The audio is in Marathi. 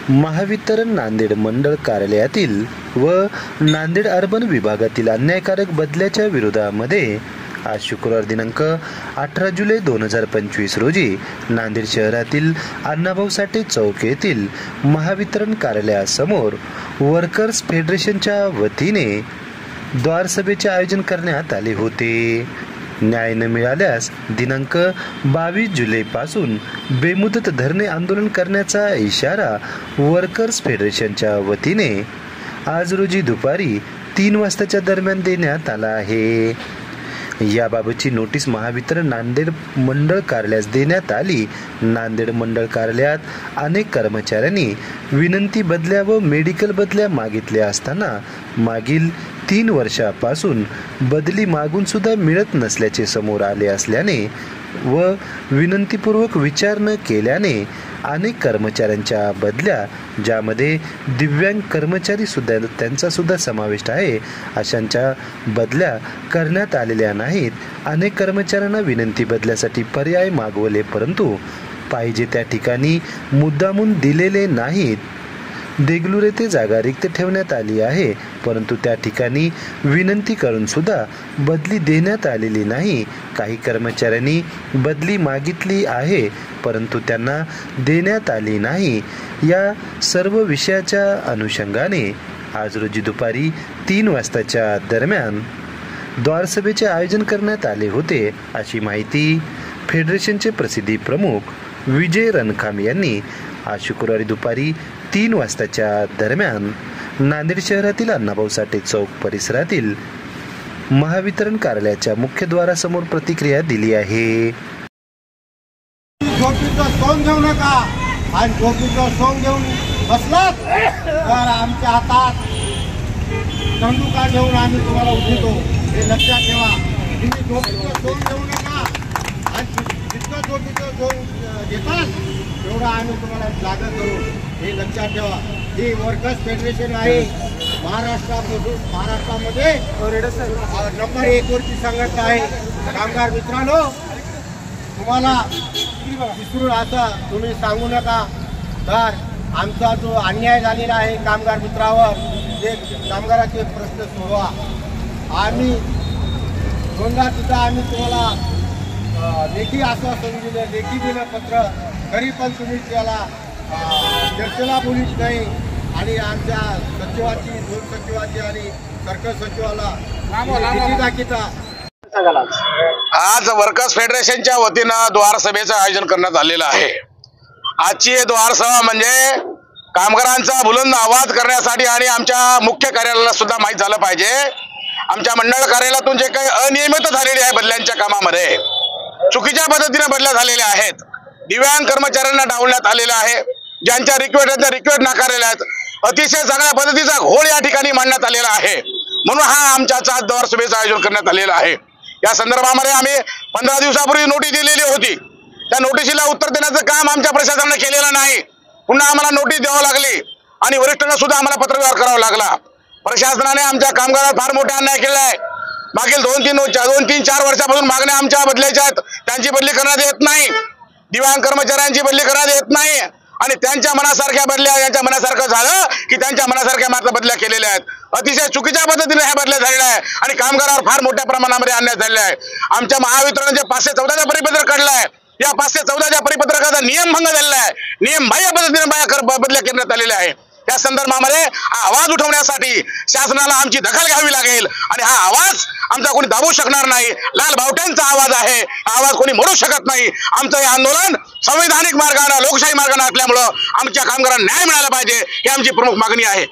महावितरण नांदेड मंडळ कार्यालयातील व नांदेड अर्बन विभागातील अन्यायकारक बदल्याच्या विरोधामध्ये आज शुक्रवार दिनांक 18 जुलै 2025 रोजी नांदेड शहरातील अण्णाभाऊ साठे चौक येथील महावितरण कार्यालयासमोर वर्कर्स फेडरेशनच्या वतीने द्वारसभेचे आयोजन करण्यात आले होते। न्याय न मिळाल्यास दिनांक 22 जुलैपासून बेमुदत धरणे आंदोलन करण्याचा इशारा वर्कर्स फेडरेशनच्या वतीने आज रोजी दुपारी 3 वाजताच्या दरम्यान देण्यात आला आहे। याबाबतची नोटीस महावितरण नांदेड मंडळ कार्यालयास देण्यात आली। नांदेड मंडळ कार्यालयात अनेक कर्मचाऱ्यांनी विनंती बदल्या व मेडिकल बदल्या मागितल्या असताना मागील 3 वर्षापासून बदली मागून सुद्धा मिळत नसल्याचे समोर आले असल्याने व विनंतीपूर्वक विचार न केल्याने अनेक कर्मचाऱ्यांच्या बदल्या, ज्यामध्ये दिव्यांग कर्मचारी सुद्धा त्यांचा सुद्धा समावेश आहे, अशांच्या बदल्या करण्यात आलेल्या नाहीत। अनेक कर्मचाऱ्यांना विनंती बदल्यासाठी पर्याय मागवले, परंतु पाहिजे त्या ठिकाणी मुद्दामून दिलेले नाहीत। देगलूर येथे जागा रिक्त ठेवण्यात आली आहे, परंतु त्या ठिकाणी विनंती करून सुद्धा बदली देण्यात आलेली नाही। काही कर्मचाऱ्यांनी बदली मागितली आहे, परंतु त्यांना देण्यात आली नाही। या सर्व विषयाच्या अनुषंगाने आज रोजी दुपारी 3 वाजताच्या दरम्यान द्वारसभेचे आयोजन करण्यात आले होते, अशी माहिती फेडरेशनचे प्रसिद्धी प्रमुख विजय रणखाम यांनी आज शुक्रवारी दुपारी 3 वाजताच्या दरम्यान नांदेड शहरातील अण्णाभाऊ साठे चौक परिसरातील महावितरण कार्यालयाच्या मुख्यद्वारासमोर प्रतिक्रिया दिली आहे। झोपीचं सोंग घेऊ नका आणि झोपीचं सोंग घेऊन बसलात तर आमच्या हातात दंडुका घेऊन आम्ही तुम्हाला उठवतो, हे लक्षात ठेवा। तुम्ही झोपीचं सोंग घेऊ नका आणि जितकं झोपीचं सोंग घेतात तेवढं आम्ही तुम्हाला जागा करू, हे लक्षात ठेवा। ही वर्कर्स फेडरेशन आहे महाराष्ट्रामध्ये नंबर 1 वरची संघटना आहे। कामगार मित्रांनो, तुम्हाला विसरून असं तुम्ही सांगू नका। तर आमचा जो अन्याय झालेला आहे कामगार मित्रावर, ते कामगाराचे प्रश्न सोडवा। आम्ही दोनदा सुद्धा आम्ही तुम्हाला लेखी आश्वासन दिलं, लेखी दिलं पत्र, तरी पण तुम्ही त्याला चर्चेला बोलीत नाही आणि आमच्या सचिवाची, 2 सचिवाची आणि सर्कल सचिवाला लेखी दाखिता। आज वर्कर्स फेडरेशनच्या वतीनं द्वारसभेचं आयोजन करण्यात आलेलं आहे। आजची द्वारसभा म्हणजे कामगारांचा बुलंद आवाज करण्यासाठी आणि आमच्या मुख्य कार्यालयाला सुद्धा माहीत झालं पाहिजे, आमच्या मंडळ कार्यालयातून जे काही अनियमित झालेली आहे बदल्यांच्या कामामध्ये, चुकीच्या पद्धतीने बदल्या झालेल्या आहेत, दिव्यांग कर्मचाऱ्यांना डावलण्यात आलेलं आहे, ज्यांच्या रिक्वेस्ट नाकारलेल्या आहेत, अतिशय चांगल्या पद्धतीचा घोळ या ठिकाणी मांडण्यात आलेला आहे। म्हणून हा आमच्या आज द्वारसभेचं आयोजन करण्यात आलेलं आहे। या संदर्भामध्ये आम्ही 15 दिवसापूर्वी नोटीस दिलेली होती। त्या नोटिसीला उत्तर देण्याचं काम आमच्या प्रशासनाने केलेलं नाही। पुन्हा आम्हाला नोटीस द्यावं लागली आणि वरिष्ठांना सुद्धा आम्हाला पत्रव्यवहार करावा लागला। प्रशासनाने आमच्या कामगारांवर फार मोठा अन्याय केला आहे। मागील 2-3-4 वर्षापासून मागण्या आमच्या बदलायच्या आहेत, त्यांची बदली करण्यात येत नाही। दिव्यांग कर्मचाऱ्यांची बदली करण्यात येत नाही आणि त्यांच्या मनासारख्या बदल्या, यांच्या मनासारखं झालं की त्यांच्या मनासारख्या मात्र बदल्या केलेल्या आहेत। अतिशय चुकीच्या पद्धतीने ह्या बदल्या झालेल्या आहे आणि कामगारावर फार मोठ्या प्रमाणामध्ये अन्याय झालेला आहे। आमच्या महावितरणचे 514च्या परिपत्रक काढलं आहे, या 514च्या परिपत्रकाचा नियमभंग झालेला आहे, नियमबाह्य पद्धतीने बदल्या करण्यात आलेल्या आहे। या संदर्भामध्ये हा आवाज उठवण्यासाठी शासनाला आमची दखल घ्यावी लागेल आणि हा आवाज आमचा कोणी दाबू शकणार नाही। लाल बावट्यांचा आवाज आहे, हा आवाज कोणी मोडू शकत नाही। आमचं हे आंदोलन संवैधानिक मार्गाने, लोकशाही मार्गाने असल्यामुळं आमच्या कामगारांना न्याय मिळाला पाहिजे, ही आमची प्रमुख मागणी आहे।